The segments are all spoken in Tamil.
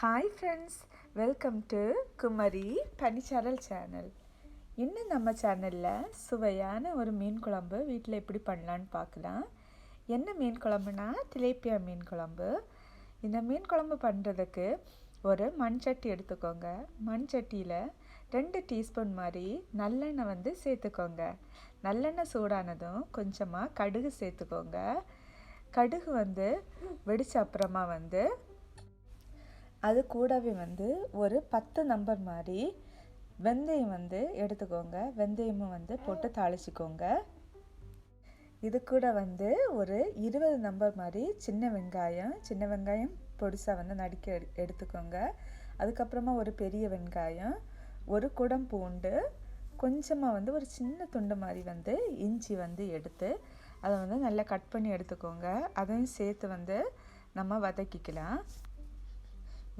Hi friends, welcome to Kumari Panicharal channel. இன்னும் நம்ம சேனலில் சுவையான ஒரு மீன் குழம்பு வீட்டில் எப்படி பண்ணலான்னு பார்க்கலாம். என்ன மீன் குழம்புனா திலேப்பியா மீன் குழம்பு. இந்த மீன் குழம்பு பண்ணுறதுக்கு ஒரு மண் சட்டி எடுத்துக்கோங்க. மண் சட்டியில் 2 டீஸ்பூன் மாதிரி நல்லெண்ணெய் சேர்த்துக்கோங்க. நல்லெண்ணெய் சூடானதும் கொஞ்சமாக கடுகு சேர்த்துக்கோங்க. கடுகு வெடிச்ச அப்புறமா அது கூடவே ஒரு 10 நம்பர் மாதிரி வெந்தயம் எடுத்துக்கோங்க. வெந்தயமும் போட்டு தாளிச்சிக்கோங்க. இது கூட ஒரு 20 நம்பர் மாதிரி சின்ன வெங்காயம் பொடிசாக நறுக்கி எடுத்துக்கோங்க. அதுக்கப்புறமா ஒரு பெரிய வெங்காயம், ஒரு குடம் பூண்டு, கொஞ்சமாக ஒரு சின்ன துண்டு மாதிரி இஞ்சி எடுத்து அதை நல்லா கட் பண்ணி எடுத்துக்கோங்க. அதையும் சேர்த்து நம்ம வதக்கிக்கலாம்.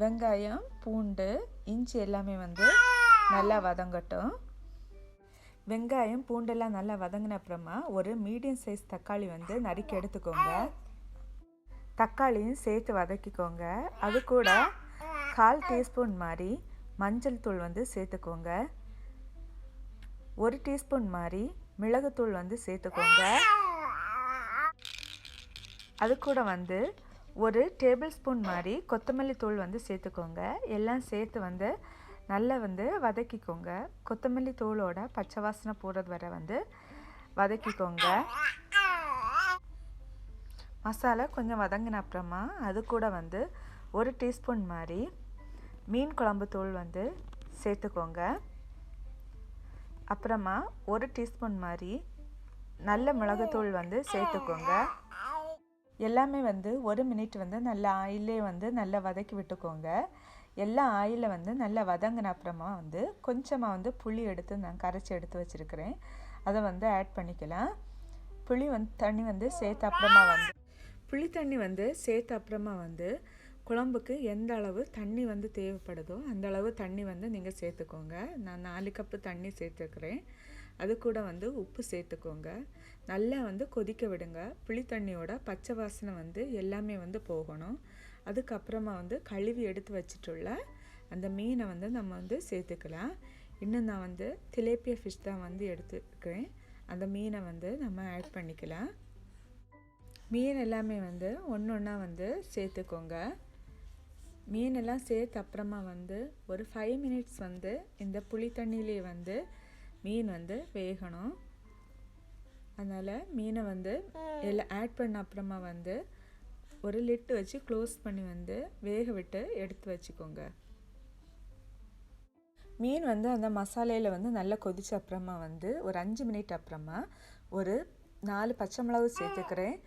வெங்காயம், பூண்டு, இஞ்சி எல்லாமே நல்லா வதங்கட்டும். வெங்காயம் பூண்டெல்லாம் நல்லா வதங்கின அப்புறமா ஒரு மீடியம் சைஸ் தக்காளி நறுக்கி எடுத்துக்கோங்க. தக்காளியும் சேர்த்து வதக்கிக்கோங்க. அது கூட 1/4 டீஸ்பூன் மாதிரி மஞ்சள் தூள் சேர்த்துக்கோங்க. 1 டீஸ்பூன் மாதிரி மிளகுத்தூள் சேர்த்துக்கோங்க. அது கூட ஒரு டேபிள் ஸ்பூன் மாதிரி கொத்தமல்லி தூள் சேர்த்துக்கோங்க. எல்லாம் சேர்த்து நல்லா வதக்கிக்கோங்க. கொத்தமல்லி தூளோட பச்சை வாசனை போகிறது வரை வதக்கிக்கோங்க. மசாலா கொஞ்சம் வதங்கின அப்புறமா அது கூட 1 டீஸ்பூன் மாதிரி மீன் குழம்பு தூள் சேர்த்துக்கோங்க. அப்புறமா 1 டீஸ்பூன் மாதிரி நல்ல மிளகுத்தூள் சேர்த்துக்கோங்க. எல்லாமே 1 மினிட் நல்லா ஆயிலே நல்லா வதக்கி விட்டுக்கோங்க. எல்லா ஆயிலில் நல்லா வதங்கின அப்புறமா கொஞ்சமாக புளி எடுத்து நான் கரைச்சி எடுத்து வச்சுருக்கிறேன். அதை ஆட் பண்ணிக்கலாம். புளி தண்ணி சேர்த்த அப்புறமா புளி தண்ணி சேர்த்த அப்புறமா குழம்புக்கு எந்த அளவு தண்ணி தேவைப்படுதோ அந்த அளவு தண்ணி நீங்கள் சேர்த்துக்கோங்க. நான் 4 கப்பு தண்ணி சேர்த்துக்கிறேன். அது கூட உப்பு சேர்த்துக்கோங்க. நல்லா கொதிக்க விடுங்க. புளி தண்ணியோட பச்சை வாசனை எல்லாமே போகணும். அதுக்கப்புறமா கழுவி எடுத்து வச்சுட்டுள்ள அந்த மீனை நம்ம சேர்த்துக்கலாம். இன்னும் நான் திலேப்பியா ஃபிஷ் தான் எடுத்துக்கிறேன். அந்த மீனை நம்ம ஆட் பண்ணிக்கலாம். மீன் எல்லாமே ஒன்று ஒன்றா சேர்த்துக்கோங்க. மீனெல்லாம் சேர்த்து அப்புறமா ஒரு 5 மினிட்ஸ் இந்த புளி தண்ணியிலே மீன் வேகணும். அதனால் மீனை எல்லாம் ஆட் பண்ண அப்புறமா ஒரு லிட்டு வச்சு க்ளோஸ் பண்ணி வேக விட்டு எடுத்து வச்சுக்கோங்க. மீன் அந்த மசாலையில் நல்லா கொதிச்ச அப்புறமா ஒரு 5 மினிட் அப்புறமா ஒரு 4 பச்சை மிளகு சேர்த்துக்கிறேன்.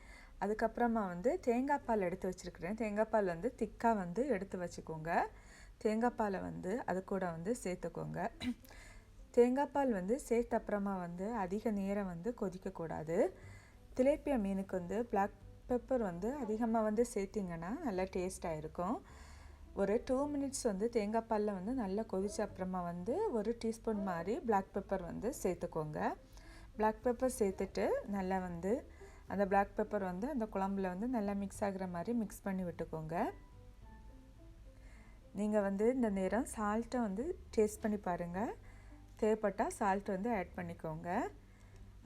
அதுக்கப்புறமா தேங்காய் பால் எடுத்து வச்சுருக்கிறேன். தேங்காய் பால் திக்காக எடுத்து வச்சுக்கோங்க. தேங்காய் பாலை அது கூட சேர்த்துக்கோங்க. தேங்காய் பால் சேர்த்த அப்புறமா அதிக நேரம் கொதிக்கக்கூடாது. திலேப்பியா மீனுக்கு பிளாக் பெப்பர் அதிகமாக சேர்த்திங்கன்னா நல்லா டேஸ்ட்டாக இருக்கும். ஒரு 2 மினிட்ஸ் தேங்காய் பாலில் நல்லா கொதிச்ச அப்புறமா 1 டீஸ்பூன் மாதிரி பிளாக் பெப்பர் சேர்த்துக்கோங்க. பிளாக் பெப்பர் சேர்த்துட்டு நல்லா அந்த பிளாக் பெப்பர் அந்த குழம்புல நல்லா மிக்ஸ் ஆகிற மாதிரி மிக்ஸ் பண்ணி விட்டுக்கோங்க. நீங்கள் இந்த நேரம் சால்ட்டை டேஸ்ட் பண்ணி பாருங்கள். தேவைப்பட்டால் சால்ட் ஆட் பண்ணிக்கோங்க.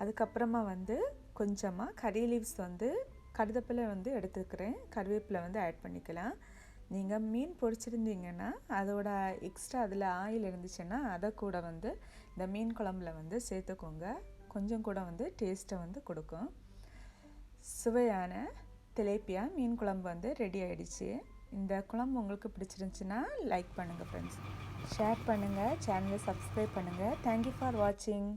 அதுக்கப்புறமா கொஞ்சமாக கறி லீவ்ஸ் கருவேப்பிலை எடுத்துக்கிறேன். கருவேப்பிலை ஆட் பண்ணிக்கலாம். நீங்கள் மீன் பொரிச்சிருந்தீங்கன்னா அதோட எக்ஸ்ட்ரா அதில் ஆயில் இருந்துச்சுன்னா அதை கூட இந்த மீன் குழம்புல சேர்த்துக்கோங்க. கொஞ்சம் கூட டேஸ்ட்டை கொடுக்கும். சுவையான திலேப்பியா மீன் குழம்பு ரெடி ஆகிடுச்சு. இந்த குழம்பு உங்களுக்கு பிடிச்சிருந்துச்சுன்னா லைக் பண்ணுங்கள் ஃப்ரெண்ட்ஸ். ஷேர் பண்ணுங்கள். சேனலை சப்ஸ்கிரைப் பண்ணுங்கள். தேங்க்யூ ஃபார் வாட்சிங்.